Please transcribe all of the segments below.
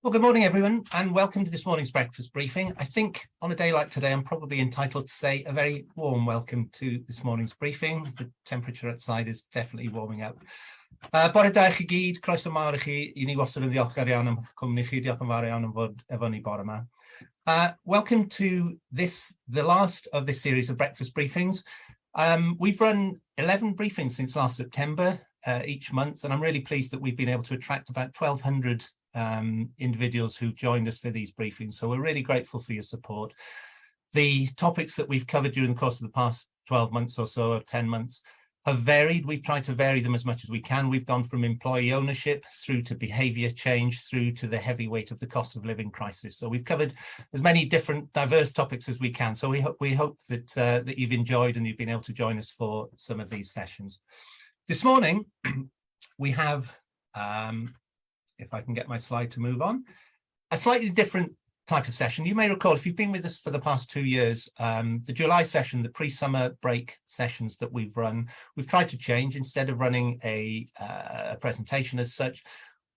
Well, good morning, everyone, and welcome to this morning's breakfast briefing. I think on a day like today, I'm probably entitled to say a very warm welcome to this morning's briefing. The temperature outside is definitely warming up. Bore da chi gyd, croeso mawr I chi, I ni wastad yn ddiolchgar iawn am cwmni chi, diolch yn fawr iawn am fod efo ni bore yma. Welcome to the last of this series of breakfast briefings. We've run 11 briefings since last September each month, and I'm really pleased that we've been able to attract about 1,200 individuals who joined us for these briefings. So we're really grateful for your support. The topics that we've covered during the course of the past 12 months or so, or 10 months, have varied. We've tried to vary them as much as we can. We've gone from employee ownership through to behaviour change, through to the heavy weight of the cost of living crisis. So we've covered as many different diverse topics as we can. So we hope that that you've enjoyed and you've been able to join us for some of these sessions. This morning, we have if I can get my slide to move on, a slightly different type of session. You may recall, if you've been with us for the past 2 years, the July session, the pre-summer break sessions that we've run, we've tried to change. Instead of running a presentation as such,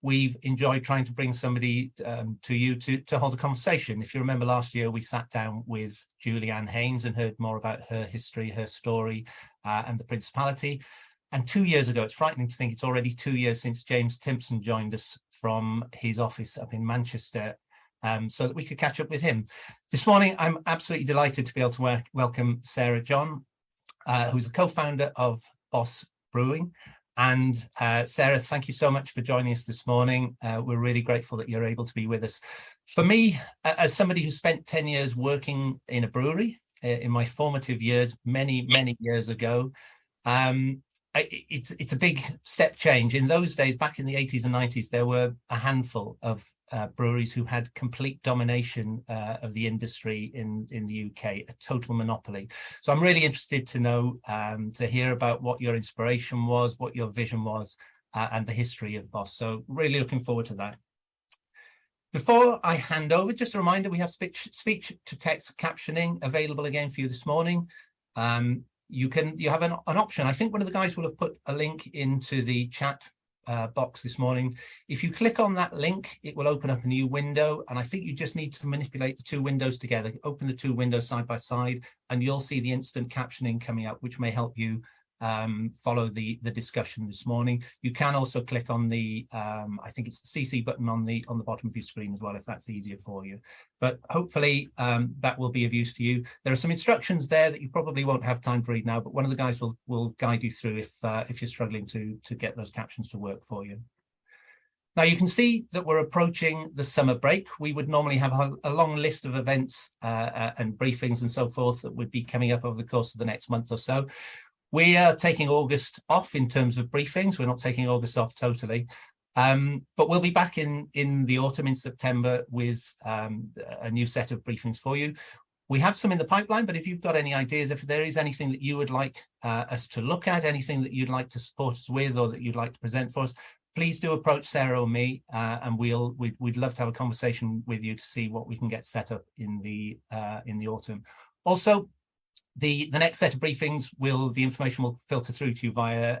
we've enjoyed trying to bring somebody to you to hold a conversation. If you remember last year, we sat down with Julianne Haynes and heard more about her history, her story, and the Principality. And 2 years ago, it's frightening to think it's already 2 years since James Timpson joined us from his office up in Manchester, so that we could catch up with him. This morning, I'm absolutely delighted to be able to welcome Sarah John, who's the co-founder of Boss Brewing. And Sarah, thank you so much for joining us this morning. We're really grateful that you're able to be with us. For me, as somebody who spent 10 years working in a brewery in my formative years, many years ago, it's a big step change. In those days, back in the 80s and 90s, there were a handful of breweries who had complete domination of the industry in the UK, a total monopoly. So I'm really interested to know, to hear about what your inspiration was, what your vision was, and the history of Boss. So really looking forward to that. Before I hand over, just a reminder, we have speech to text captioning available again for you this morning. You have an option. I think one of the guys will have put a link into the chat box this morning. If you click on that link, it will open up a new window, and I think you just need to manipulate the two windows together. Open the two windows side by side, and you'll see the instant captioning coming up, which may help you follow the discussion this morning. You can also click on the I think it's the CC button on the bottom of your screen as well, if that's easier for you. But hopefully that will be of use to you. There are some instructions there that you probably won't have time to read now, but one of the guys will guide you through if you're struggling to get those captions to work for you. Now you can see that we're approaching the summer break. We would normally have a long list of events and briefings and so forth that would be coming up over the course of the next month or so. We are taking August off in terms of briefings. We're not taking August off totally, but we'll be back in the autumn, in September, with a new set of briefings for you. We have some in the pipeline, but if you've got any ideas, if there is anything that you would like us to look at, anything that you'd like to support us with, or that you'd like to present for us, please do approach Sarah or me, and we'd love to have a conversation with you to see what we can get set up in the autumn. Also, the next set of briefings the information will filter through to you via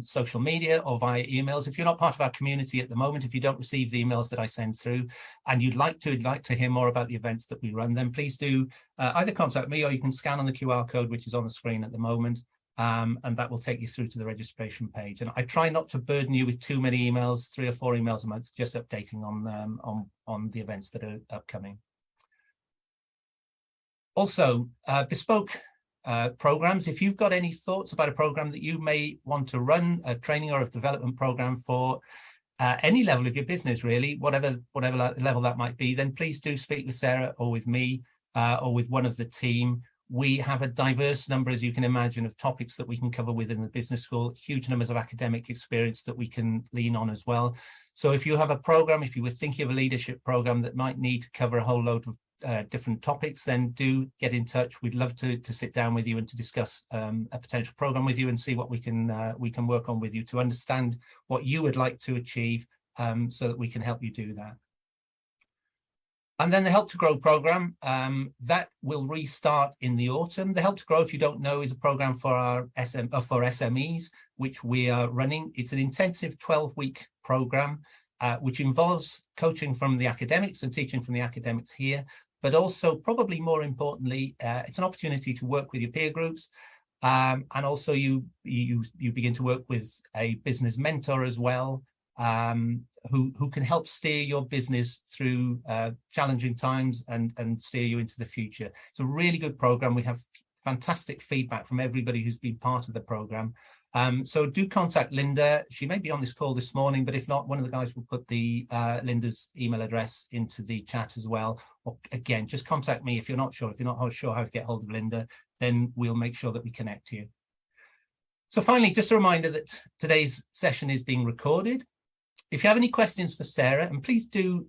social media or via emails. If you're not part of our community at the moment, if you don't receive the emails that I send through, and you'd like to hear more about the events that we run, then please do either contact me, or you can scan on the QR code which is on the screen at the moment, and that will take you through to the registration page. And I try not to burden you with too many emails, 3 or 4 emails a month, just updating on the events that are upcoming. Also, bespoke programs. If you've got any thoughts about a program that you may want to run, a training or a development program for any level of your business, really, whatever level that might be, then please do speak with Sarah or with me or with one of the team. We have a diverse number, as you can imagine, of topics that we can cover within the business school, huge numbers of academic experience that we can lean on as well. So if you have a program, if you were thinking of a leadership program that might need to cover a whole load of different topics, then do get in touch. We'd love to sit down with you and to discuss a potential program with you and see what we can work on with you to understand what you would like to achieve, so that we can help you do that. And then the Help to Grow program, that will restart in the autumn. The Help to Grow, if you don't know, is a program for our SMEs, which we are running. It's an intensive 12-week program. which involves coaching from the academics and teaching from the academics here, but also, probably more importantly, it's an opportunity to work with your peer groups, and also you begin to work with a business mentor as well, who can help steer your business through challenging times and steer you into the future. It's a really good program. We have fantastic feedback from everybody who's been part of the program. So do contact Linda. She may be on this call this morning, but if not, one of the guys will put the Linda's email address into the chat as well. Or again, just contact me if you're not sure. If you're not sure how to get hold of Linda, then we'll make sure that we connect you. So finally, just a reminder that today's session is being recorded. If you have any questions for Sarah, and please do,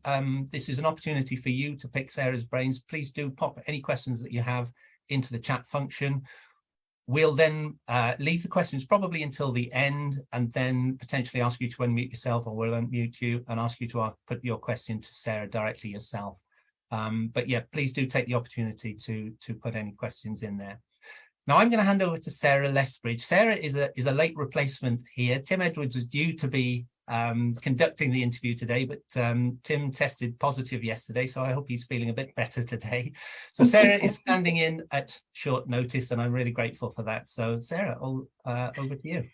this is an opportunity for you to pick Sarah's brains, please do pop any questions that you have into the chat function. We'll then leave the questions probably until the end, and then potentially ask you to unmute yourself, or we'll unmute you and ask you to put your question to Sarah directly yourself. But yeah, please do take the opportunity to put any questions in there. Now I'm going to hand over to Sarah Lethbridge. Sarah is a late replacement here. Tim Edwards was due to be conducting the interview today, but Tim tested positive yesterday, so I hope he's feeling a bit better today. So Sarah is standing in at short notice, and I'm really grateful for that. So Sarah, over to you.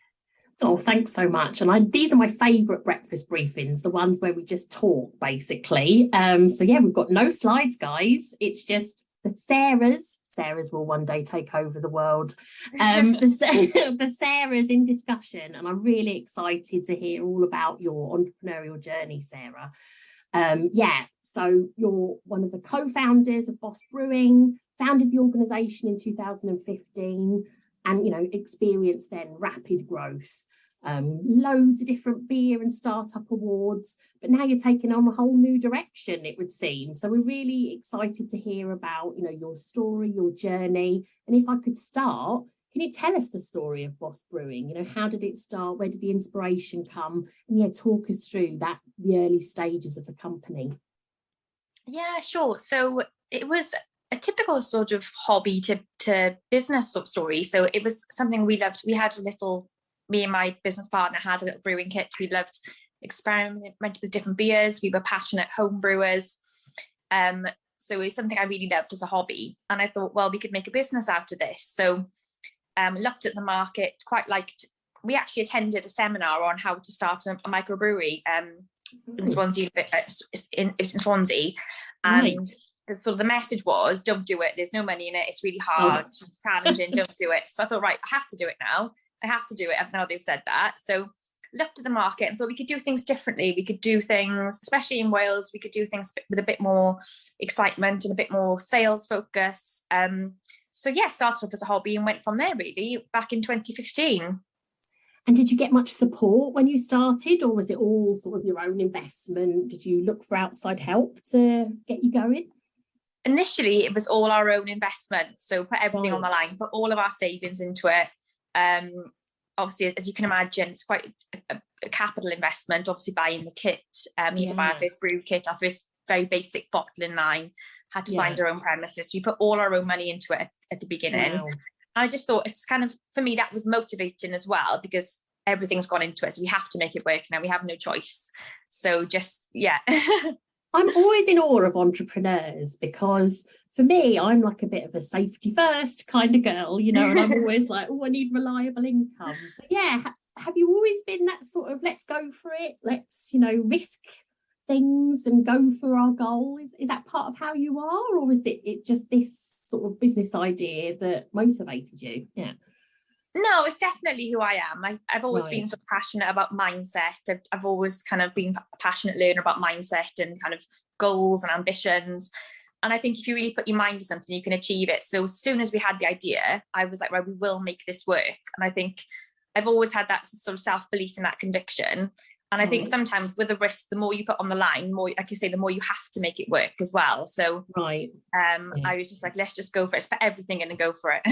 Oh, thanks so much. And these are my favourite breakfast briefings, the ones where we just talk, basically. So yeah, we've got no slides, guys. It's just the Sarahs will one day take over the world. The Sarahs in discussion, and I'm really excited to hear all about your entrepreneurial journey, Sarah. So you're one of the co-founders of Boss Brewing, founded the organisation in 2015, and experienced then rapid growth. Loads of different beer and startup awards, but now you're taking on a whole new direction, it would seem. So we're really excited to hear about your story, your journey. And if I could start, can you tell us the story of Boss Brewing? How did it start? Where did the inspiration come? And talk us through the early stages of the company. Yeah, sure. So it was a typical sort of hobby to business sort of story. So it was something we loved. Me and my business partner had a little brewing kit. We loved experimenting with different beers. We were passionate home brewers. So it was something I really loved as a hobby. And I thought, well, we could make a business out of this. So looked at the market, quite liked. We actually attended a seminar on how to start a microbrewery in Swansea. In Swansea, and the message was, don't do it. There's no money in it. It's really hard. It's challenging. Don't do it. So I thought, right, I have to do it now. I have to do it now they've said that. So looked at the market and thought we could do things differently. We could do things, especially in Wales, we could do things with a bit more excitement and a bit more sales focus. So yeah, started off as a hobby and went from there really back in 2015. And did you get much support when you started, or was it all sort of your own investment? Did you look for outside help to get you going? Initially, it was all our own investment. So put everything on the line, put all of our savings into it. Obviously, as you can imagine, it's quite a capital investment. Obviously, buying the kit, we had to buy our first brew kit, our first very basic bottling line, had to find our own premises. We put all our own money into it at the beginning. Wow. And I just thought it's kind of, for me, that was motivating as well, because everything's gone into it. So we have to make it work now. We have no choice. So just, yeah. I'm always in awe of entrepreneurs, because for me, I'm like a bit of a safety first kind of girl, and I'm always like, I need reliable income. So yeah, have you always been that sort of, let's go for it, let's, risk things and go for our goal? Is that part of how you are, or was it just this sort of business idea that motivated you? Yeah. No, it's definitely who I am. I've always been sort of passionate about mindset. I've always kind of been a passionate learner about mindset and kind of goals and ambitions. And I think if you really put your mind to something, you can achieve it. So as soon as we had the idea, I was like, right, we will make this work. And I think I've always had that sort of self-belief and that conviction. And I think sometimes with the risk, the more you put on the line, more, like you say, the more you have to make it work as well. So I was just like, let's just go for it. Let's put everything in and go for it.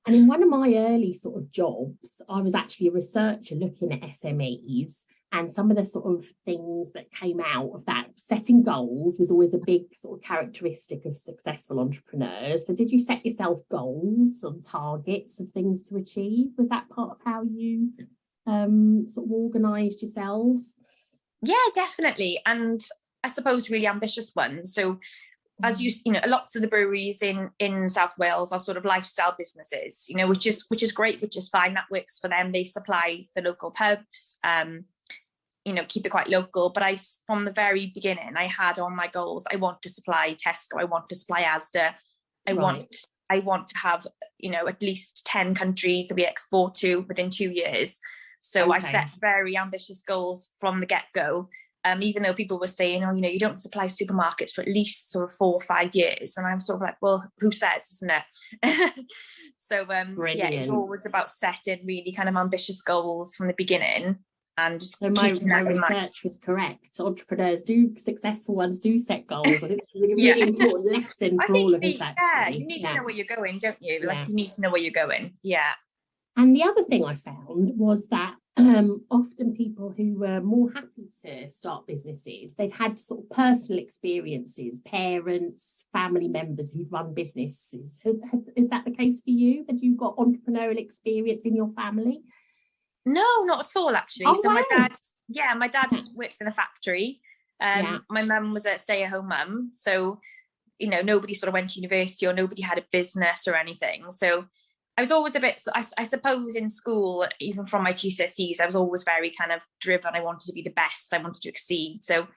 And in one of my early sort of jobs, I was actually a researcher looking at SMEs, and some of the sort of things that came out of that, setting goals was always a big sort of characteristic of successful entrepreneurs. So did you set yourself goals and targets of things to achieve? Was that part of how you sort of organised yourselves? Yeah, definitely. And I suppose really ambitious ones. So as you know, lots of the breweries in South Wales are sort of lifestyle businesses, you know, which is great, which is fine. That works for them. They supply the local pubs, you know, keep it quite local. But from the very beginning, I had on my goals, I want to supply Tesco, I want to supply Asda, I want to have, you know, at least 10 countries that we export to within 2 years. So I set very ambitious goals from the get-go. Even though people were saying, oh, you know, you don't supply supermarkets for at least sort of 4 or 5 years. And I'm sort of like, well, who says, isn't it? So yeah, it's always about setting really kind of ambitious goals from the beginning. And just so my research was correct. Entrepreneurs successful ones do set goals. I think it's a really important lesson for all of us, actually. Yeah, you need to know where you're going, don't you? Like you need to know where you're going. Yeah. And the other thing I found was that often people who were more happy to start businesses, they'd had sort of personal experiences, parents, family members who'd run businesses. Is that the case for you? Had you got entrepreneurial experience in your family? No, not at all, actually. Oh, so wow. my dad worked in a factory. My mum was a stay-at-home mum. So, you know, nobody sort of went to university or nobody had a business or anything. So I was always a bit, I suppose in school, even from my GCSEs, I was always very kind of driven. I wanted to be the best. I wanted to exceed. So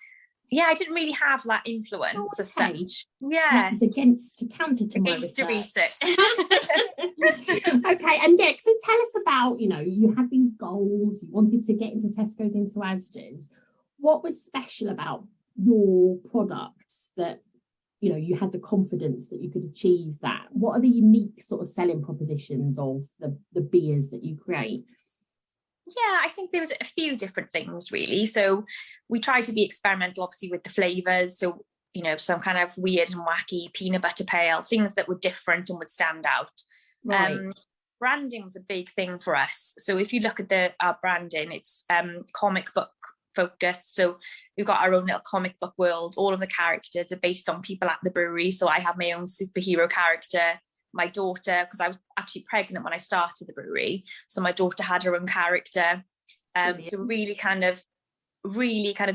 yeah, I didn't really have that influence as such. Yes. Counter to my research. Okay, and so tell us about, you know, you had these goals, you wanted to get into Tesco's, into Asda's. What was special about your products that, you know, you had the confidence that you could achieve that? What are the unique sort of selling propositions of the beers that you create? Yeah, I think there was a few different things really. So we tried to be experimental, obviously, with the flavors. So, you know, some kind of weird and wacky peanut butter pale, things that were different and would stand out. Right. Branding was a big thing for us. So if you look at our branding, it's comic book focused. So we've got our own little comic book world. All of the characters are based on people at the brewery. So I have my own superhero character. My daughter, because I was actually pregnant when I started the brewery, so my daughter had her own character. So really kind of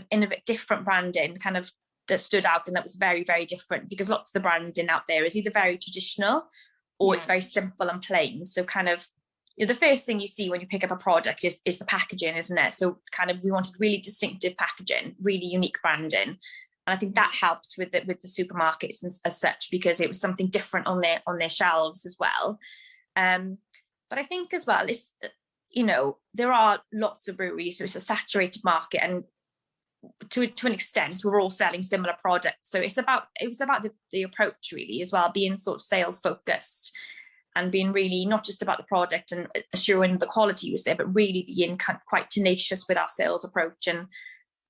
innovate, different branding kind of that stood out, and that was very, very different, because lots of the branding out there is either very traditional or it's very simple and plain. So kind of, you know, the first thing you see when you pick up a product is the packaging, isn't it? So kind of we wanted really distinctive packaging, really unique branding. And I think that helped with the supermarkets as such, because it was something different on their shelves as well. But I think as well, it's, you know, there are lots of breweries, so it's a saturated market, and to an extent, we're all selling similar products. So it was about the approach really as well, being sort of sales focused and being really not just about the product and assuring the quality was there, but really being quite tenacious with our sales approach and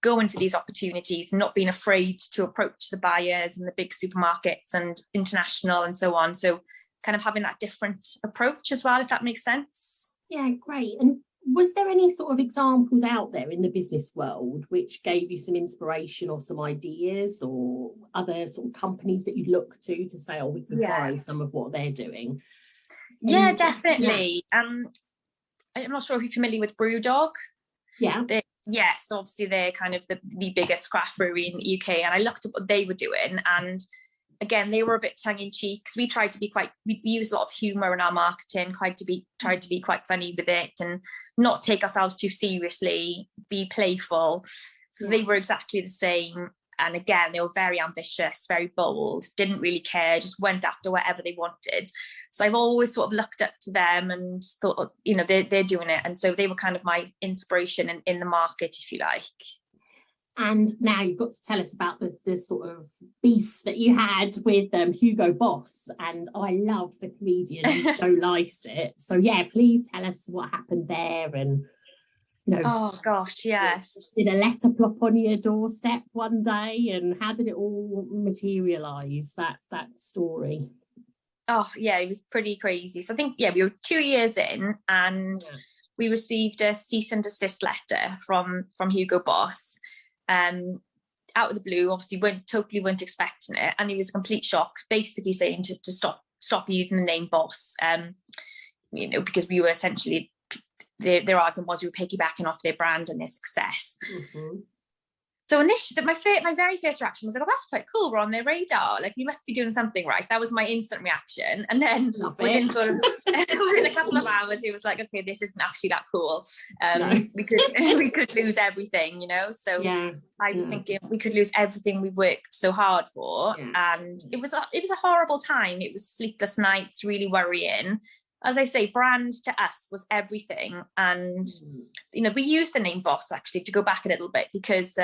going for these opportunities, not being afraid to approach the buyers and the big supermarkets and international and so on. So kind of having that different approach as well, if that makes sense. Yeah, great. And was there any sort of examples out there in the business world which gave you some inspiration or some ideas, or other sort of companies that you'd look to say, oh, we could buy some of what they're doing? Yeah, definitely. I'm not sure if you're familiar with Brewdog. Yeah. So obviously they're kind of the biggest craft brewery in the UK, and I looked at what they were doing, and again, they were a bit tongue-in-cheek, because we use a lot of humour in our marketing, tried to be quite funny with it and not take ourselves too seriously, be playful. So they were exactly the same. And again, they were very ambitious, very bold, didn't really care, just went after whatever they wanted. So I've always sort of looked up to them and thought, you know, they're doing it. And so they were kind of my inspiration in the market, if you like. And now you've got to tell us about the sort of beef that you had with Hugo Boss. And I love the comedian Joe Lycett. So yeah, please tell us what happened there. And, you know, oh gosh, yes. Did a letter plop on your doorstep one day, and how did it all materialise, that story? Oh yeah, it was pretty crazy. So I think, we were 2 years in, and we received a cease and desist letter from Hugo Boss. Out of the blue, obviously weren't expecting it, and it was a complete shock, basically saying to stop using the name Boss, you know, because we were essentially, their argument was we were piggybacking off their brand and their success. So initially, my very first reaction was like, "Oh, that's quite cool. We're on their radar. Like, we must be doing something right." That was my instant reaction. And then within sort of within a couple of hours, it was like, "Okay, this isn't actually that cool. We could lose everything, you know." So I was thinking we could lose everything we've worked so hard for, and it was a horrible time. It was sleepless nights, really worrying. As I say, brand to us was everything. And, you know, we used the name Boss actually to go back a little bit because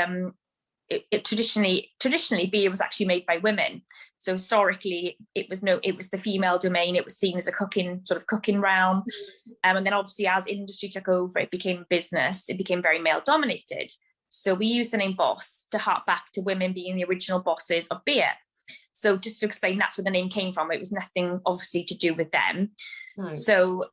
it traditionally beer was actually made by women. So historically it was the female domain. It was seen as a cooking realm. And then obviously as industry took over, it became business. It became very male dominated. So we used the name Boss to hark back to women being the original bosses of beer. So just to explain, that's where the name came from. It was nothing obviously to do with them. No. So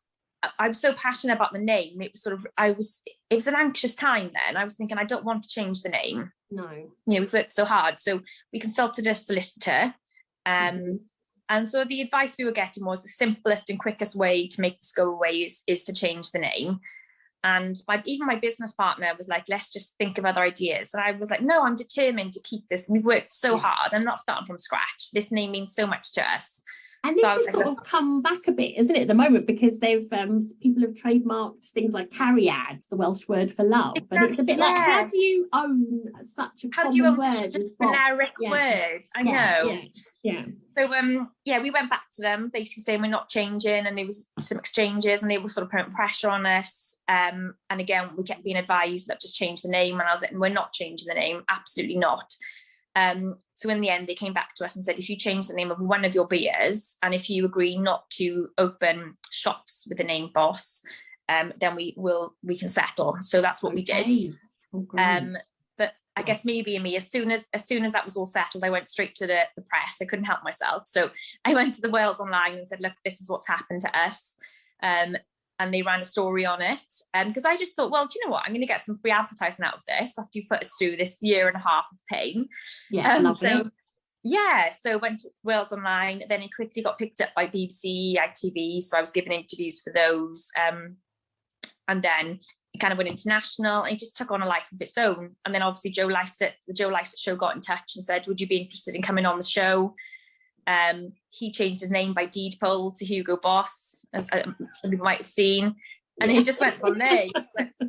I'm so passionate about the name. It was an anxious time then. I was thinking, I don't want to change the name. No. You know, we've worked so hard. So we consulted a solicitor. And so the advice we were getting was the simplest and quickest way to make this go away is to change the name. And even my business partner was like, let's just think of other ideas. And I was like, no, I'm determined to keep this. We've worked so hard. I'm not starting from scratch. This name means so much to us. And this has sort of come back a bit, isn't it, at the moment, because they've people have trademarked things like cariad, the Welsh word for love. Exactly, and it's a bit like, how do you own such a common word as generic word? I know. Yeah. So we went back to them, basically saying we're not changing, and there was some exchanges, and they were sort of putting pressure on us. And again, we kept being advised that just change the name, and I was like, we're not changing the name, absolutely not. So in the end, they came back to us and said, if you change the name of one of your beers, and if you agree not to open shops with the name Boss, then we can settle. So that's what we did. But I guess me being me, as soon as that was all settled, I went straight to the press. I couldn't help myself. So I went to the Wales Online and said, look, this is what's happened to us. And they ran a story on it. Because I just thought, well, do you know what? I'm going to get some free advertising out of this after you put us through this year and a half of pain. So went to Wales Online. Then it quickly got picked up by BBC, ITV. So I was given interviews for those. And then it kind of went international. And it just took on a life of its own. And then obviously the Joe Lycett show got in touch and said, would you be interested in coming on the show? He changed his name by deed poll to Hugo Boss, as some people might have seen, and it just went from there.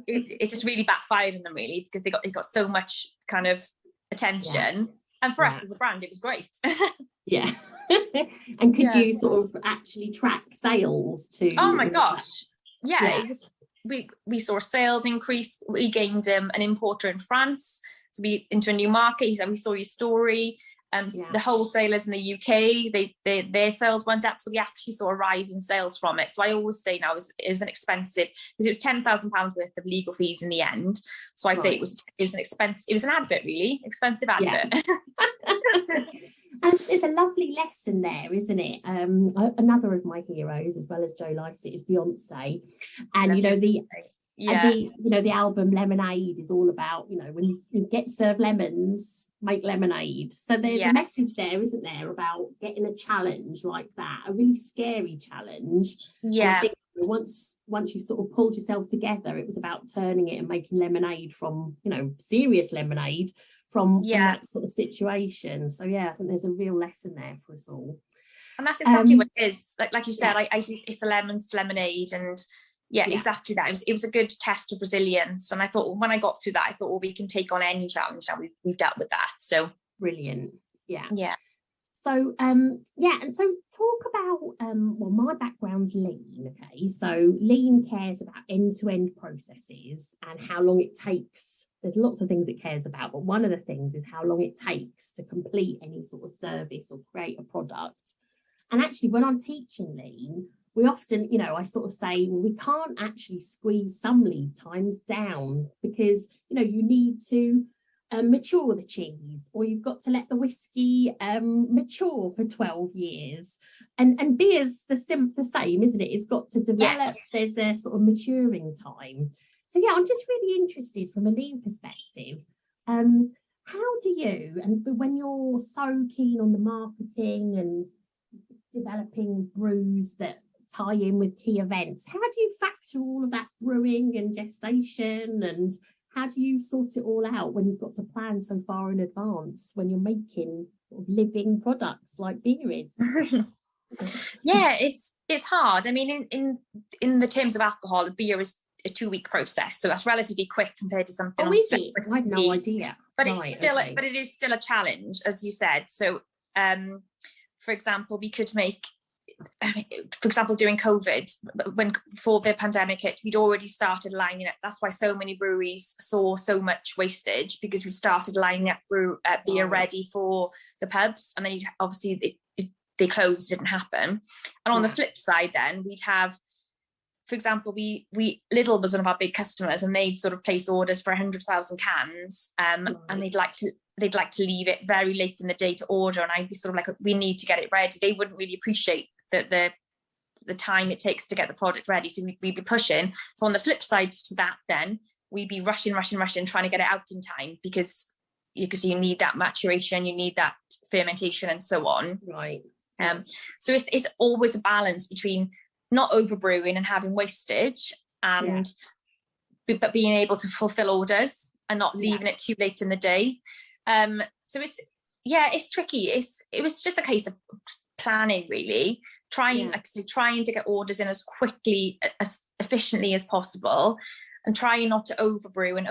It just really backfired on them, really, because they got so much kind of attention, and for us as a brand, it was great. And could you sort of actually track sales to? Oh my gosh, it was. We saw sales increase. We gained an importer in France, so we into a new market. He said we saw your story. The wholesalers in the UK, their sales went up, so we actually saw a rise in sales from it. So I always say now it was an expensive, because it was £10,000 worth of legal fees in the end. So I say it was an expensive, it was an advert, really expensive advert. And there's a lovely lesson there, isn't it? Another of my heroes, as well as Joe Lycett, is Beyonce, and the album Lemonade is all about, when you get served lemons, make lemonade. So there's a message there, isn't there, about getting a challenge like that, a really scary challenge. Yeah. I think once you sort of pulled yourself together, it was about turning it and making lemonade from, serious lemonade from that sort of situation. So I think there's a real lesson there for us all. And that's exactly what it is. Like you said, I do it's a lemons to lemonade, and exactly that. It was a good test of resilience. And I thought, when I got through that, I thought, well, we can take on any challenge now. We've dealt with that. So brilliant. Yeah. So and so talk about my background's lean. Okay, so lean cares about end-to-end processes and how long it takes. There's lots of things it cares about, but one of the things is how long it takes to complete any sort of service or create a product. And actually, when I'm teaching lean, we often, I sort of say, well, we can't actually squeeze some lead times down because, you need to mature the cheese, or you've got to let the whiskey mature for 12 years. And beer's the same, isn't it? It's got to develop. There's a sort of maturing time. So, I'm just really interested from a lean perspective. How do you, and when you're so keen on the marketing and developing brews that tie in with key events, how do you factor all of that brewing and gestation, and how do you sort it all out when you've got to plan so far in advance when you're making sort of living products like beer is? Yeah, it's hard. I mean, in the terms of alcohol, beer is a 2-week process, so that's relatively quick compared to something. Oh, is it? I had no idea. But it's still, but it is still a challenge, as you said. So, for example, we could make, for example, during COVID, before the pandemic hit, we'd already started lining up. That's why so many breweries saw so much wastage, because we started lining up beer ready for the pubs, and then obviously they closed, didn't happen. And on the flip side, then we'd have, for example, we Lidl was one of our big customers, and they'd sort of place orders for 100,000 cans, and they'd like to leave it very late in the day to order, and I'd be sort of like, we need to get it ready. They wouldn't really appreciate the time it takes to get the product ready, so we'd be pushing. So on the flip side to that, then we'd be rushing, trying to get it out in time, because you need that maturation, you need that fermentation, and so on. Right. So it's always a balance between not overbrewing and having wastage, and but being able to fulfill orders and not leaving it too late in the day. So it's tricky. It was just a case of planning, really, trying to get orders in as quickly, as efficiently as possible, and trying not to overbrew and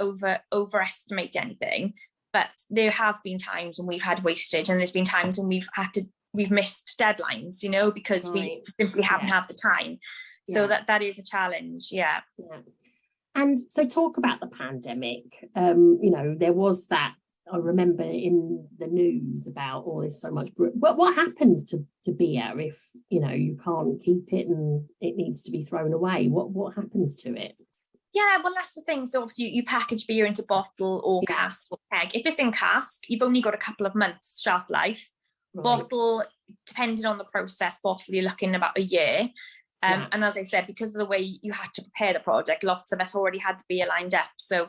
overestimate anything. But there have been times when we've had wastage, and there's been times when we've missed deadlines, because we simply haven't had the time. So that is a challenge. Yeah. And so talk about the pandemic. There was that, I remember in the news about, there's so much what happens to beer if you can't keep it and it needs to be thrown away? What happens to it? Yeah, well, that's the thing. So obviously you package beer into bottle or cask or keg. If it's in cask, you've only got a couple of months shelf life. Right. Bottle, depending on the process, bottle, you're looking about a year. And as I said, because of the way you had to prepare the product, lots of us already had the beer lined up. So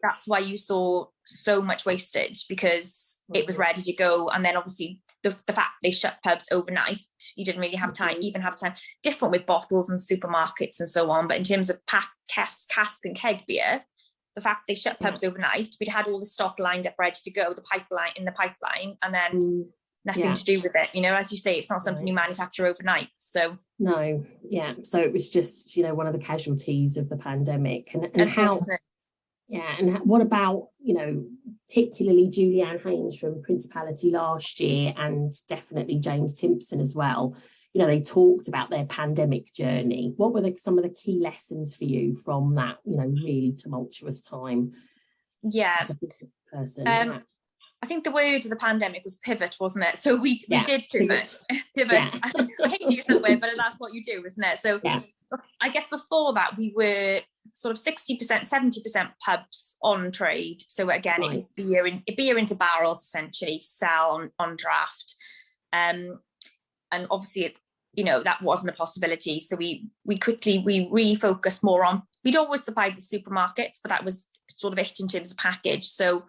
that's why you saw so much wastage, because it was ready to go. And then obviously the fact they shut pubs overnight, you didn't really have time, different with bottles and supermarkets and so on. But in terms of cask and keg beer, the fact they shut pubs overnight, we'd had all the stock lined up ready to go, the pipeline, and then nothing to do with it. As you say, it's not something you manufacture overnight. So no, so it was just one of the casualties of the pandemic. And how and what about particularly Julianne Haynes from Principality last year, and definitely James Timpson as well, they talked about their pandemic journey. What were some of the key lessons for you from that really tumultuous time as a business person? I think the word of the pandemic was pivot, wasn't it? So we did pivot. Pivot. I hate to use that word, but that's what you do, isn't it? So I guess before that, we were sort of 60%, 70% pubs on trade. So again, it was beer into barrels, essentially, to sell on draft. And obviously, that wasn't a possibility. So we refocused more on, we'd always supplied the supermarkets, but that was sort of it in terms of package. So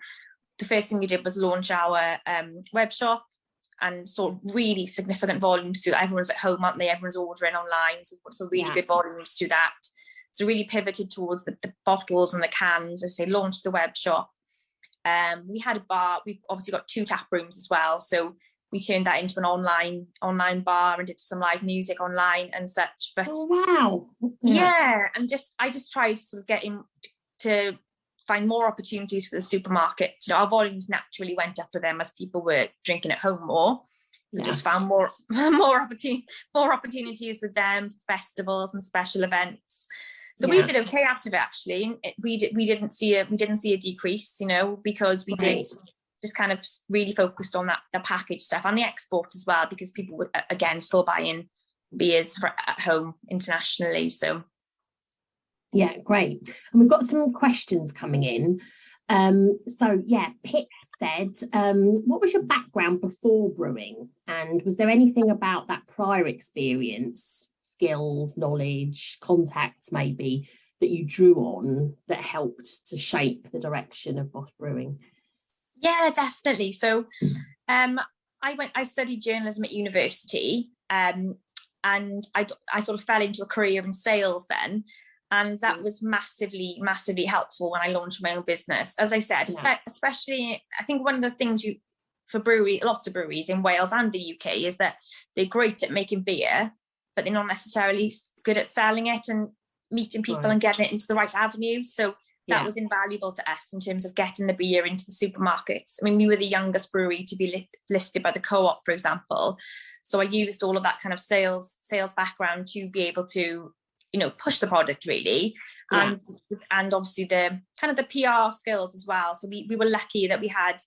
the first thing we did was launch our web shop, and saw really significant volumes to everyone's at home, aren't they? Everyone's ordering online, so really good volumes to that. So really pivoted towards the bottles and the cans, as they launched the web shop. We had a bar. We've obviously got 2 tap rooms as well, so we turned that into an online bar and did some live music online and such. But and I just tried to sort of get in to find more opportunities for the supermarkets. Our volumes naturally went up with them as people were drinking at home more. We just found more opportunities with them, festivals and special events. So we did okay out of it, actually. We didn't see a decrease, because we did just kind of really focused on the package stuff and the export as well, because people were again still buying beers at home internationally. So yeah, great. And we've got some questions coming in. Pip said, what was your background before brewing? And was there anything about that prior experience, skills, knowledge, contacts maybe, that you drew on that helped to shape the direction of Boss Brewing? Yeah, definitely. So I studied journalism at university, and I sort of fell into a career in sales then. And that was massively helpful when I launched my own business. As I said, especially, I think one of the things lots of breweries in Wales and the UK is that they're great at making beer, but they're not necessarily good at selling it and meeting people and getting it into the right avenues. So that was invaluable to us in terms of getting the beer into the supermarkets. I mean, we were the youngest brewery to be listed by the Co-op, for example. So I used all of that kind of sales background to be able to, push the product really. And obviously the kind of the PR skills as well. So we were lucky that we had,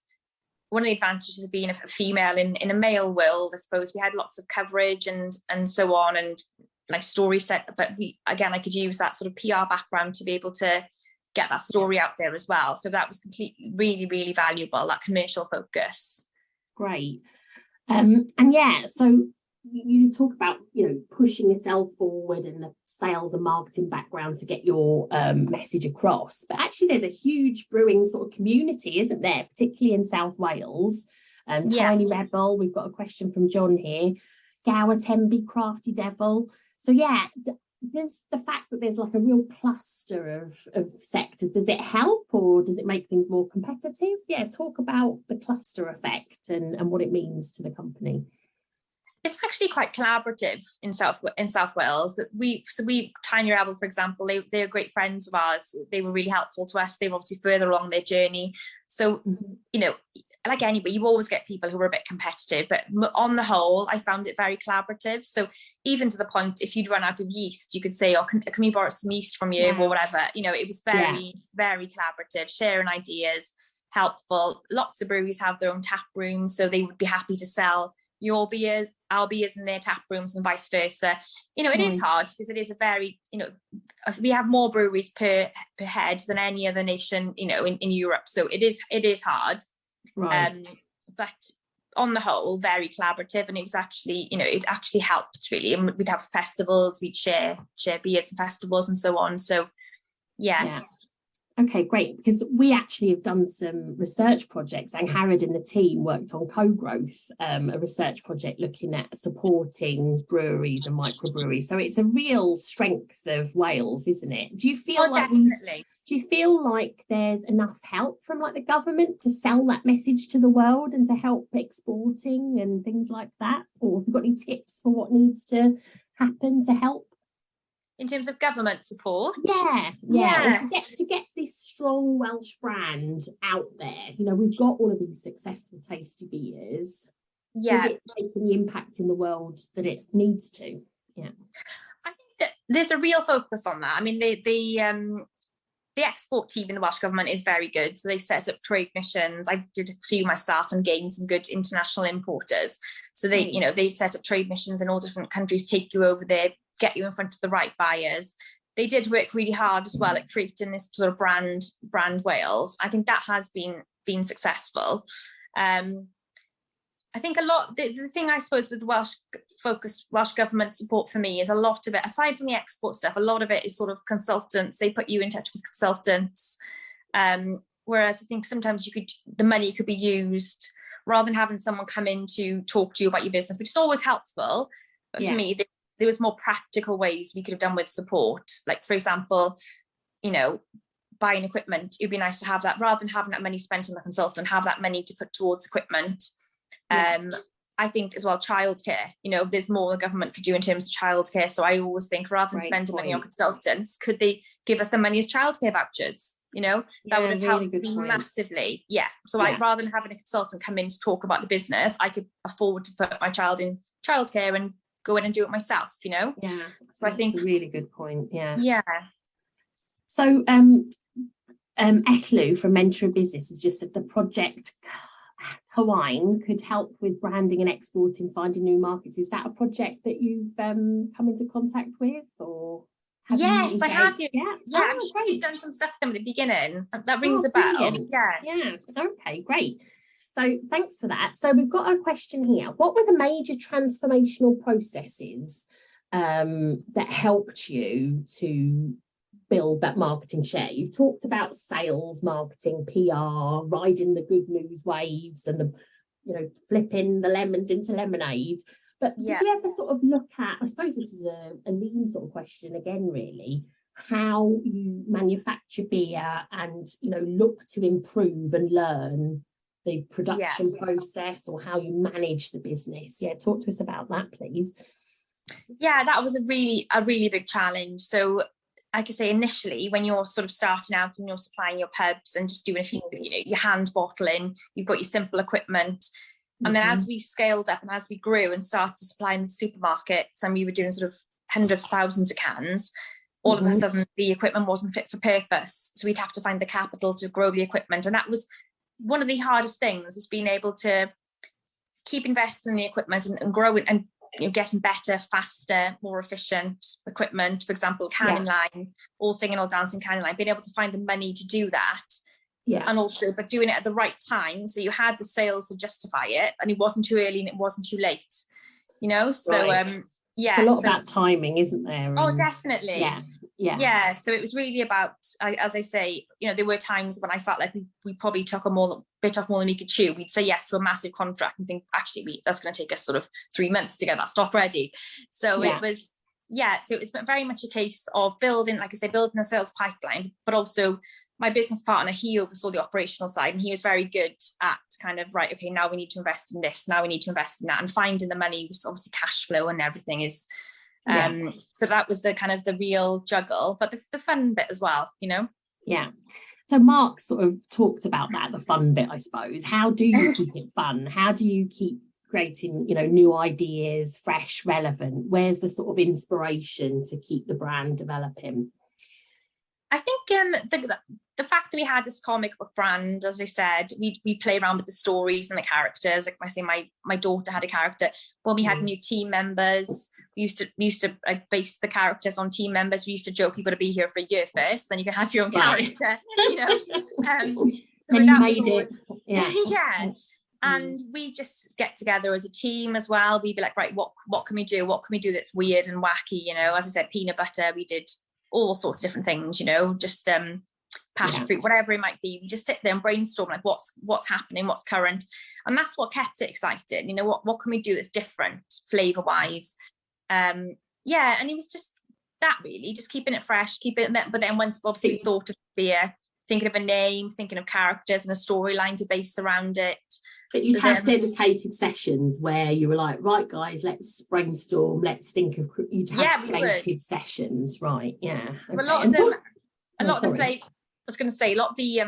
one of the advantages of being a female in a male world, I suppose, we had lots of coverage and so on, and like story set, but I could use that sort of PR background to be able to get that story out there as well. So that was completely, really, really valuable, that commercial focus. Great. So you talk about, pushing yourself forward and the sales and marketing background to get your message across. But actually there's a huge brewing sort of community, isn't there? Particularly in South Wales. Tiny Rebel, we've got a question from John here. Gower Tenby, Crafty Devil. So there's the fact that there's like a real cluster of sectors. Does it help or does it make things more competitive? Talk about the cluster effect and what it means to the company. It's actually quite collaborative in South Wales. That we Tiny Rebel, for example, they're great friends of ours. They were really helpful to us. They were obviously further along their journey. So like anybody, you always get people who are a bit competitive, but on the whole, I found it very collaborative. So even to the point, if you'd run out of yeast, you could say, "Oh, can we borrow some yeast from you?" or whatever. It was very very collaborative, sharing ideas, helpful. Lots of breweries have their own tap rooms, so they would be happy to sell your beers, our beers in their tap rooms and vice versa. It is hard because it is a very, we have more breweries per head than any other nation, in Europe. So it is hard. Right. But on the whole, very collaborative. And it was actually, it actually helped really. And we'd have festivals, we'd share beers and festivals and so on. So yes. Yeah. Okay, great, because we actually have done some research projects, and Harrod and the team worked on co-growth, a research project looking at supporting breweries and microbreweries. So it's a real strength of Wales, isn't it? Do you feel definitely. Do you feel like there's enough help from like the government to sell that message to the world and to help exporting and things like that? Or have you got any tips for what needs to happen to help? In terms of government support? Yeah. And to get this strong Welsh brand out there, we've got all of these successful tasty beers. Is it making the impact in the world that it needs to? Yeah. I think that there's a real focus on that. I mean, the export team in the Welsh government is very good. So they set up trade missions. I did a few myself and gained some good international importers. So they set up trade missions in all different countries, take you over there, get you in front of the right buyers. They did work really hard as well at creating this sort of brand Wales. I think that has been successful. I think a lot, the thing I suppose with Welsh government support for me is a lot of it, aside from the export stuff, a lot of it is sort of consultants. They put you in touch with consultants. Whereas I think sometimes the money could be used rather than having someone come in to talk to you about your business, which is always helpful. But for me, there was more practical ways we could have done with support. Like, for example, buying equipment. It'd be nice to have that rather than having that money spent on a consultant, have that money to put towards equipment. I think as well, childcare, there's more the government could do in terms of childcare. So I always think rather than spending money on consultants, could they give us the money as childcare vouchers? That would have helped me massively. Yeah. So rather than having a consultant come in to talk about the business, I could afford to put my child in childcare and go in and do it myself, Yeah. So I think that's a really good point. Yeah. Yeah. So Etlu from Mentor Business has just said the project Hawaiian could help with branding and exporting, finding new markets. Is that a project that you've come into contact with, or? Yes, I have. I'm sure you've done some stuff from the beginning. That rings a bell. Yes. Yeah. Okay, great. So thanks for that. So we've got a question here. What were the major transformational processes that helped you to build that marketing share? You've talked about sales, marketing, PR, riding the good news waves and flipping the lemons into lemonade. But did you ever sort of look at, I suppose this is a lean sort of question again, really, how you manufacture beer and, you know, look to improve and learn the production process, or how you manage the business. Yeah, talk to us about that, please. Yeah, that was a really big challenge. So like I say, initially when you're sort of starting out and you're supplying your pubs and just doing a few, you know, your hand bottling, you've got your simple equipment. And then as we scaled up and as we grew and started supplying the supermarkets, and we were doing sort of hundreds of thousands of cans, all of a sudden the equipment wasn't fit for purpose. So we'd have to find the capital to grow the equipment. And that was one of the hardest things, was being able to keep investing in the equipment and grow it, and, you know, getting better, faster, more efficient equipment. For example, canning line, all singing, all dancing canning line, being able to find the money to do that. Yeah. And also, but doing it at the right time. So you had the sales to justify it, and it wasn't too early and it wasn't too late, you know? So, yeah. It's a lot about timing, isn't there? Oh, definitely. Yeah. So it was really about, as I say, you know, there were times when I felt like we probably took bit off more than we could chew. We'd say yes to a massive contract and think, actually, that's going to take us sort of 3 months to get that stock ready. So it was, so it was very much a case of building, like I say, building a sales pipeline, but also my business partner, he oversaw the operational side, and he was very good at kind of, right, okay, now we need to invest in this, now we need to invest in that, and finding the money was obviously cash flow and everything is, so that was the kind of the real juggle, but the fun bit as well, you know? Yeah. So Mark sort of talked about that, the fun bit, I suppose. How do you keep it fun? How do you keep creating, you know, new ideas, fresh, relevant? Where's the sort of inspiration to keep the brand developing? I think the fact that we had this comic book brand, as I said, we play around with the stories and the characters. Like I say, my daughter had a character. When we had new team members, we used to like base the characters on team members. We used to joke, you've got to be here for a year first, then you can have your own character, you know. So and you made it. Yeah. And we just get together as a team as well. We'd be like, right, what can we do? What can we do that's weird and wacky? You know, as I said, peanut butter, we did all sorts of different things, you know, just passion fruit, whatever it might be. We just sit there and brainstorm, like what's happening, what's current. And that's what kept it exciting. You know, what can we do that's different flavor wise? And it was just that, really, just keeping it fresh, but then once obviously we thought of beer, thinking of a name, thinking of characters and a storyline to base around it. But you'd have dedicated sessions where you were like, right, guys, let's brainstorm, let's think of, you'd have creative sessions, right? Yeah. Okay. A lot of the flavor, I was going to say, a lot of the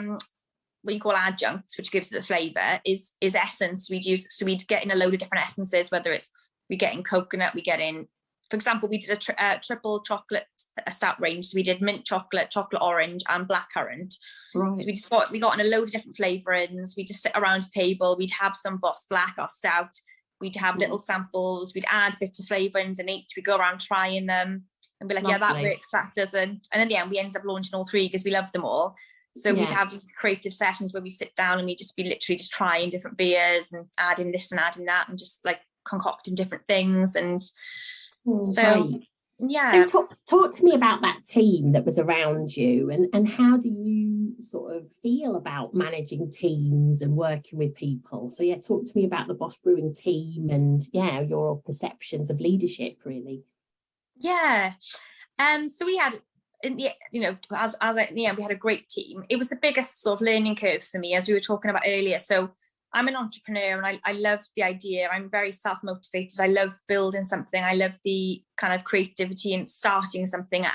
what you call adjuncts, which gives it the flavor, is essence we'd use. So we'd get in a load of different essences, whether it's we get in coconut, we get in, for example, we did a triple chocolate stout range. So we did mint chocolate, chocolate orange, and blackcurrant. Right. So we got in a load of different flavorings. We just sit around a table. We'd have some Boss Black, our stout. We'd have little samples. We'd add bits of flavorings in each. We'd go around trying them and be like, yeah, that works, that doesn't. And in the end, we ended up launching all three because we loved them all. So we'd have these creative sessions where we sit down and we'd just be literally just trying different beers and adding this and adding that and just like concocting different things. And great. Yeah. So talk to me about that team that was around you, and how do you sort of feel about managing teams and working with people? So talk to me about the Boss Brewing team and your perceptions of leadership, really. So we had, in the, you know, as in the end, we had a great team. It was the biggest sort of learning curve for me, as we were talking about earlier. So I'm an entrepreneur and I love the idea. I'm very self-motivated. I love building something. I love the kind of creativity and starting something up.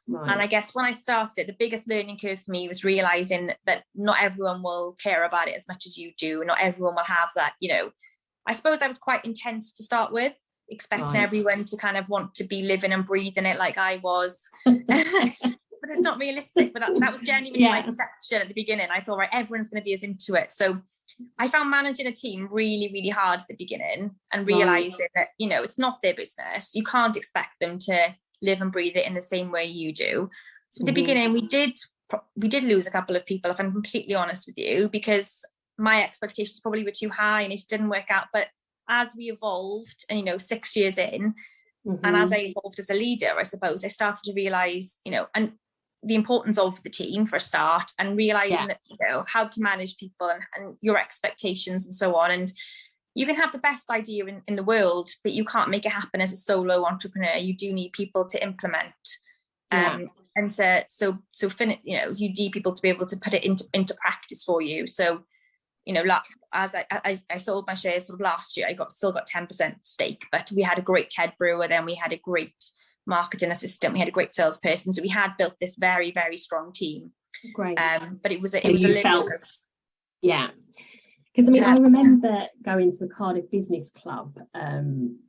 Right. And I guess when I started, the biggest learning curve for me was realizing that not everyone will care about it as much as you do. Not everyone will have that, you know. I suppose I was quite intense to start with, expecting everyone to kind of want to be living and breathing it like I was. But it's not realistic. But that was genuinely my perception at the beginning. I thought, right, everyone's going to be as into it. So I found managing a team really, really hard at the beginning, and realizing that, you know, it's not their business. You can't expect them to live and breathe it in the same way you do. So at the beginning, we did lose a couple of people, if I'm completely honest with you, because my expectations probably were too high and it didn't work out. But as we evolved, and, you know, 6 years in, and as I evolved as a leader, I suppose I started to realize, you know, and the importance of the team for a start, and realizing that, you know, how to manage people and your expectations and so on. And you can have the best idea in the world, but you can't make it happen as a solo entrepreneur. You do need people to implement. and to you need people to be able to put it into practice for you. So, as I sold my shares sort of last year, still got 10% stake, but we had a great head brewer, then we had a great marketing assistant, we had a great salesperson, so we had built this very, very strong team. Great. But it was a little bit of, yeah. Because I remember going to the Cardiff Business Club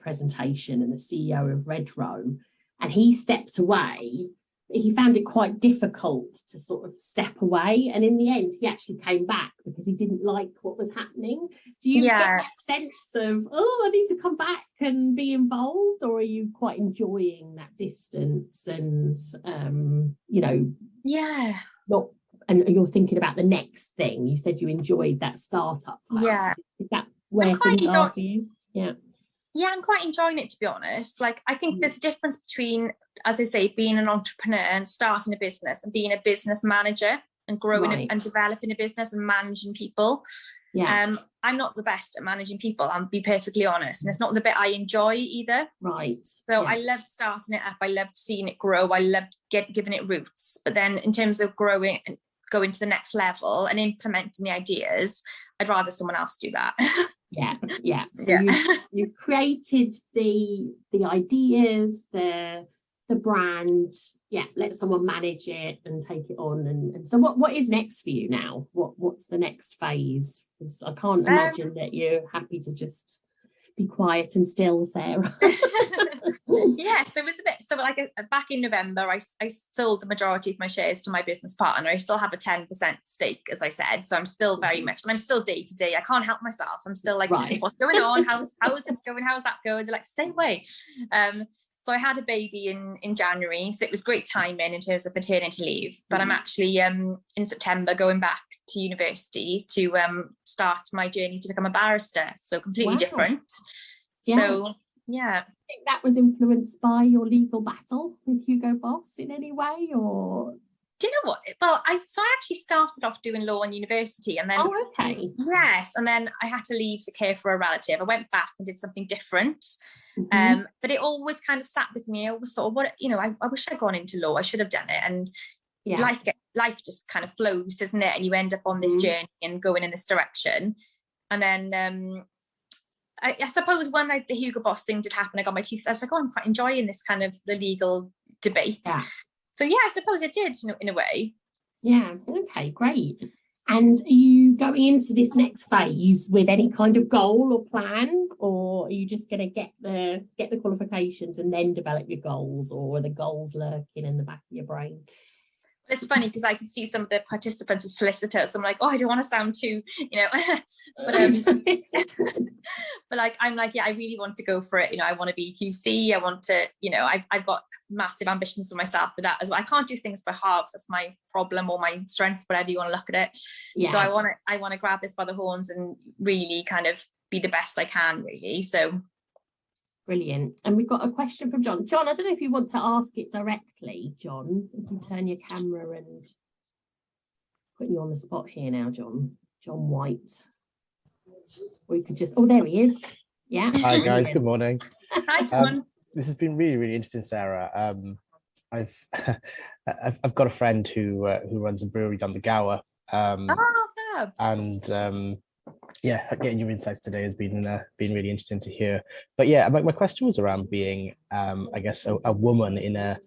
presentation, and the CEO of Redrow, and he stepped away. He found it quite difficult to sort of step away, and in the end he actually came back because he didn't like what was happening. Do you get that sense of, I need to come back and be involved, or are you quite enjoying that distance and not, and you're thinking about the next thing? You said you enjoyed that startup phase. Is that where things are for you? Yeah, I'm quite enjoying it, to be honest. Like, I think there's a difference between, as I say, being an entrepreneur and starting a business, and being a business manager and growing and developing a business and managing people. I'm not the best at managing people, I'll be perfectly honest, and it's not the bit I enjoy either. So I loved starting it up, I loved seeing it grow, I loved giving it roots, but then in terms of growing and going to the next level and implementing the ideas, I'd rather someone else do that. So you created the ideas, the brand, let someone manage it and take it on. And so what is next for you now? What's the next phase? Because I can't imagine that you're happy to just be quiet and still, Sarah. So it was a bit, so like back in November, I sold the majority of my shares to my business partner. I still have a 10% stake, as I said, so I'm still very much, and I'm still day to day, I can't help myself, I'm still like, what's going on, how is this going, how's that going? They're like, stay away. So I had a baby in January, so it was great timing in terms of maternity leave, but I'm actually in September going back to university to start my journey to become a barrister, so completely different. So I think that was influenced by your legal battle with Hugo Boss in any way, or? Do you know what? Well, I actually started off doing law in university, and then and then I had to leave to care for a relative. I went back and did something different, but it always kind of sat with me. I was sort of, I wish I'd gone into law. I should have done it, and life just kind of flows, doesn't it? And you end up on this journey and going in this direction, and then. I suppose when the Hugo Boss thing did happen, I got my teeth. I was like, I'm quite enjoying this kind of the legal debate. So I suppose it did in a way. Okay, great. And are you going into this next phase with any kind of goal or plan, or are you just going to get the qualifications and then develop your goals, or are the goals lurking in the back of your brain? It's funny because I can see some of the participants as solicitors. So I'm like, I don't want to sound too, but like, I'm like, I really want to go for it. I want to be QC. I want to, I've got massive ambitions for myself with that as well. I can't do things by halves. That's my problem, or my strength, whatever you want to look at it. So I want to grab this by the horns and really kind of be the best I can, really. So. Brilliant. And we've got a question from John. John, I don't know if you want to ask it directly, John. You can turn your camera and put you on the spot here now, John. John White. Or you could just, there he is. Yeah. Hi, guys. Good morning. Hi, John. This has been really, really interesting, Sarah. I've got a friend who runs a brewery down the Gower. And getting your insights today has been really interesting to hear. But my question was around being, I guess, a woman in a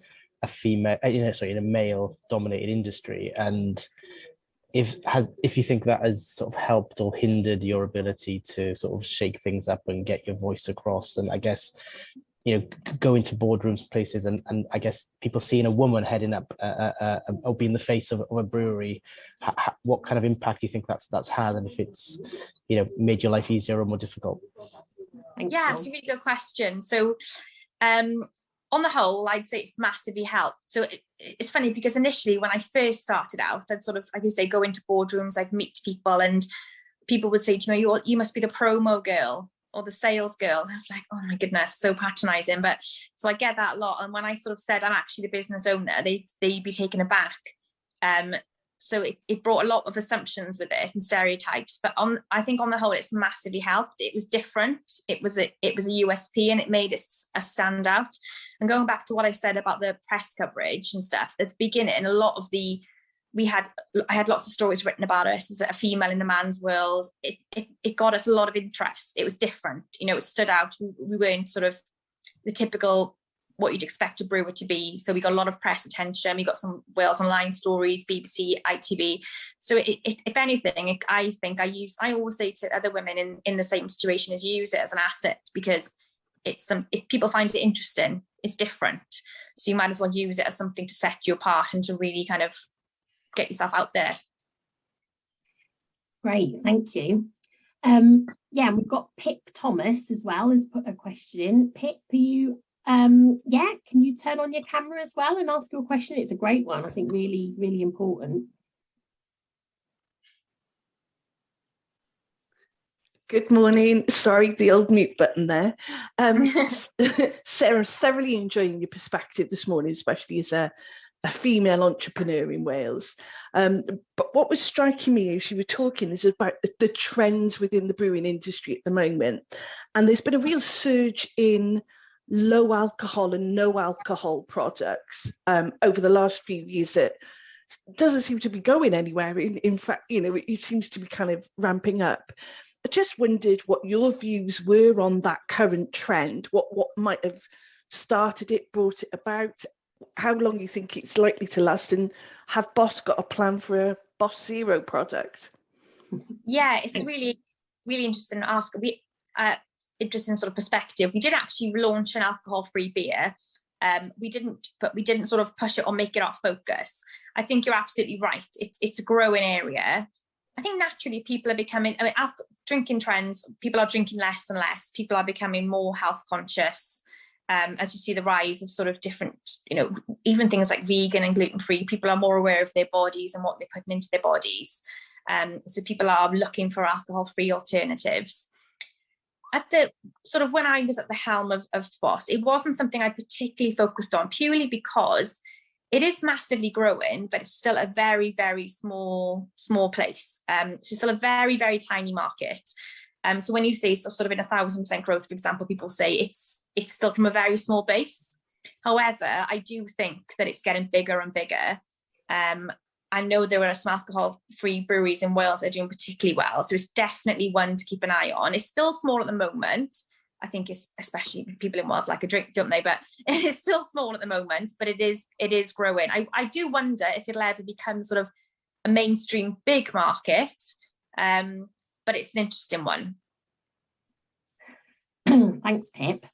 male dominated industry, and if you think that has sort of helped or hindered your ability to sort of shake things up and get your voice across, and I guess go into boardrooms, places, and I guess people seeing a woman heading up or being the face of a brewery, what kind of impact do you think that's had, and if it's made your life easier or more difficult? It's a really good question. So on the whole, I'd say it's massively helped. So it's funny because initially when I first started out, I'd sort of, like you say, go into boardrooms, I'd meet people, and people would say to me, you must be the promo girl or the sales girl. And I was like, oh my goodness, so patronizing. But so I get that a lot. And when I sort of said I'm actually the business owner, they'd be taken aback. So it brought a lot of assumptions with it and stereotypes. But I think on the whole, it's massively helped. It was different. It was a USP, and it made it a standout. And going back to what I said about the press coverage and stuff, at the beginning, I had lots of stories written about us as a female in a man's world. It got us a lot of interest. It was different, it stood out. We weren't sort of the typical what you'd expect a brewer to be. So we got a lot of press attention. We got some Wales Online stories, BBC, ITV. So if anything, I think I always say to other women in the same situation, is use it as an asset, because if people find it interesting, it's different. So you might as well use it as something to set you apart and to really kind of get yourself out there. Great, thank you. And we've got Pip Thomas as well has put a question in. Pip, are you can you turn on your camera as well and ask your question? It's a great one, I think, really, really important. Good morning. Sorry, the old mute button there. Sarah, thoroughly enjoying your perspective this morning, especially as a female entrepreneur in Wales. But what was striking me as you were talking is about the trends within the brewing industry at the moment. And there's been a real surge in low alcohol and no alcohol products over the last few years that doesn't seem to be going anywhere. In fact, it seems to be kind of ramping up. I just wondered what your views were on that current trend, what might have started it, brought it about, how long you think it's likely to last, and have Boss got a plan for a Boss Zero product? Yeah, it's really, really interesting to ask. Interesting sort of perspective. We did actually launch an alcohol-free beer. We didn't sort of push it or make it our focus. I think you're absolutely right. It's a growing area. I think naturally people are becoming, drinking trends, people are drinking less and less. People are becoming more health conscious. As you see the rise of sort of different, even things like vegan and gluten-free, people are more aware of their bodies and what they're putting into their bodies. So people are looking for alcohol-free alternatives. At the sort of when I was at the helm of Boss, it wasn't something I particularly focused on, purely because it is massively growing, but it's still a very, very small place. So it's still a very, very tiny market. So when you say sort of in 1,000% growth, for example, people say it's still from a very small base. However, I do think that it's getting bigger and bigger. I know there are some alcohol-free breweries in Wales that are doing particularly well, so it's definitely one to keep an eye on. It's still small at the moment. I think it's, especially people in Wales like a drink, don't they? But it's still small at the moment, but it is growing. I do wonder if it'll ever become sort of a mainstream big market, but it's an interesting one. Thanks, Pip.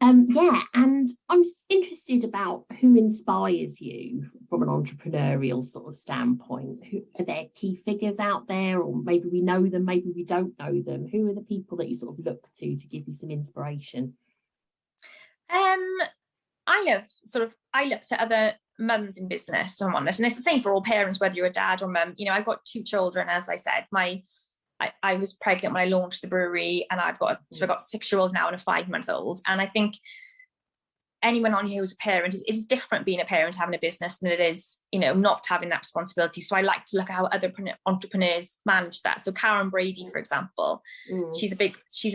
And I'm just interested about who inspires you from an entrepreneurial sort of standpoint. Who are there key figures out there, or maybe we know them, maybe we don't know them? Who are the people that you sort of look to give you some inspiration? I look to other mums in business, if I'm honest, and it's the same for all parents, whether you're a dad or mum. I've got 2 children, as I said. I was pregnant when I launched the brewery, and I've got a 6-year-old now and a 5-month-old. And I think anyone on here who's a parent, it is different being a parent having a business than it is, not having that responsibility. So I like to look at how other entrepreneurs manage that. So Karen Brady, for example, she's a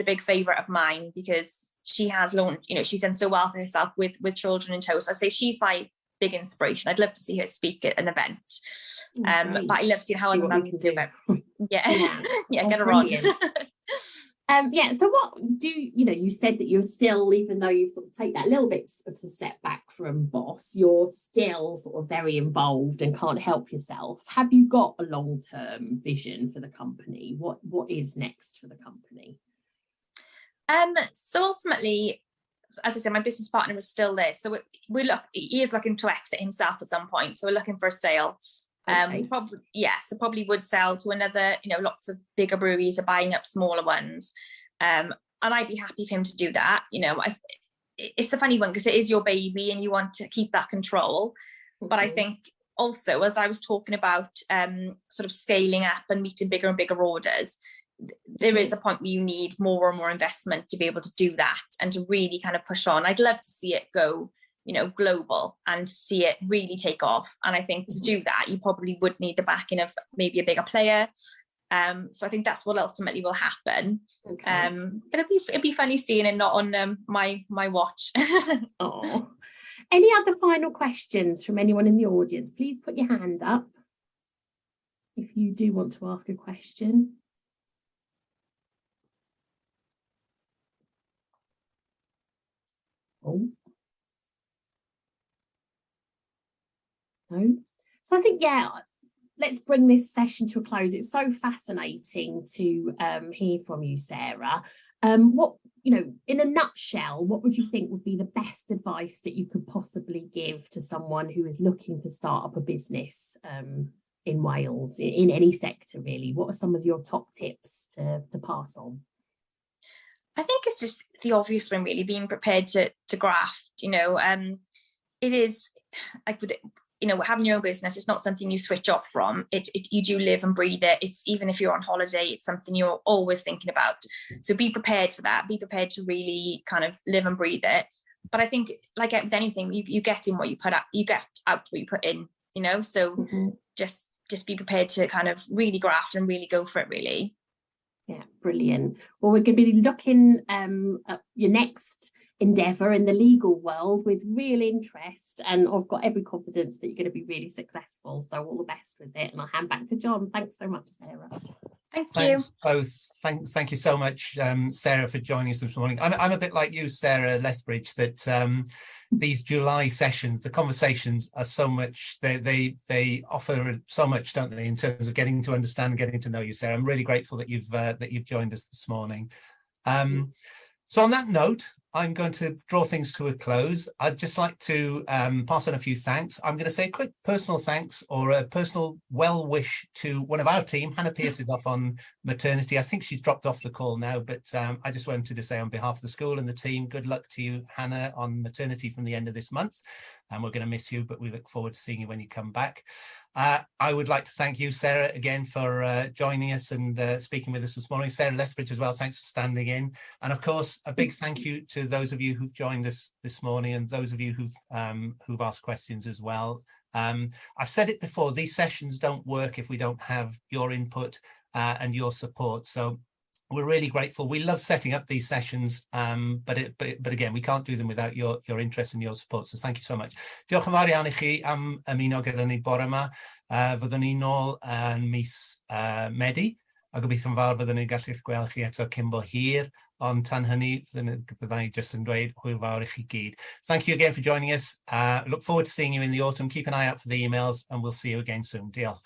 big favourite of mine, because she has launched, she's done so well for herself with children in tow. So I say she's my big inspiration. I'd love to see her speak at an event. But I love seeing how other mums can do it. Yeah. Get her on. So what do you said that you're still, even though you sort of take that little bit of a step back from Boss, you're still sort of very involved and can't help yourself. Have you got a long-term vision for the company? What is next for the company? So ultimately, as I said, my business partner is still there. So he is looking to exit himself at some point. So we're looking for a sale. Okay. Probably would sell to another, lots of bigger breweries are buying up smaller ones. And I'd be happy for him to do that. It's a funny one, because it is your baby and you want to keep that control. Mm-hmm. But I think also, as I was talking about sort of scaling up and meeting bigger and bigger orders, there is a point where you need more and more investment to be able to do that and to really kind of push on. I'd love to see it go, global and see it really take off. And I think to do that, you probably would need the backing of maybe a bigger player. So I think that's what ultimately will happen. Okay. But it'd be funny seeing it not on my watch. Oh, Any other final questions from anyone in the audience? Please put your hand up if you do want to ask a question. Oh. No. So I think, yeah, let's bring this session to a close. It's so fascinating to hear from you, Sarah. What, in a nutshell, what would you think would be the best advice that you could possibly give to someone who is looking to start up a business in Wales, in any sector, really? What are some of your top tips to pass on? I think it's just the obvious one, really, being prepared to graft. It is like with having your own business, it's not something you switch off from. You do live and breathe it. It's, even if you're on holiday, it's something you're always thinking about. So be prepared for that. Be prepared to really kind of live and breathe it. But I think, like with anything, you get in what you put out. You get out what you put in. So just be prepared to kind of really graft and really go for it, really. Yeah, brilliant. Well, we're going to be looking at your next endeavour in the legal world with real interest, and I've got every confidence that you're going to be really successful. So all the best with it, and I'll hand back to John. Thanks so much, Sarah. Thanks you both. Thank you so much, Sarah, for joining us this morning. I'm a bit like you, Sarah Lethbridge, that these July sessions, the conversations are so much, they offer so much, don't they, in terms of getting to understand, getting to know you, Sarah. I'm really grateful that you've joined us this morning. So on that note, I'm going to draw things to a close. I'd just like to pass on a few thanks. I'm going to say a quick personal thanks or a personal well wish to one of our team. Hannah Pierce is off on maternity. I think she's dropped off the call now, but I just wanted to say on behalf of the school and the team, good luck to you, Hannah, on maternity from the end of this month. And we're going to miss you, but we look forward to seeing you when you come back. I would like to thank you, Sarah, again for joining us and speaking with us this morning. Sarah Lethbridge as well, thanks for standing in. And of course, a big thank you to those of you who've joined us this morning and those of you who've asked questions as well. I've said it before, these sessions don't work if we don't have your input and your support. So we're really grateful. We love setting up these sessions, but again, we can't do them without your interest and your support. So thank you so much. Diolch yn fawr iawn I chi am ymuno gyda ni bore yma. Fyddwn ni nôl yn mis Medi, a gobeithio'n fawr byddwn ni'n gallu gweld chi eto cyn bo hir, ond tan hynny, fyddwn ni just yn dweud hwyl fawr I chi gyd. Thank you again for joining us. Look forward to seeing you in the autumn. Keep an eye out for the emails, and we'll see you again soon. Diolch.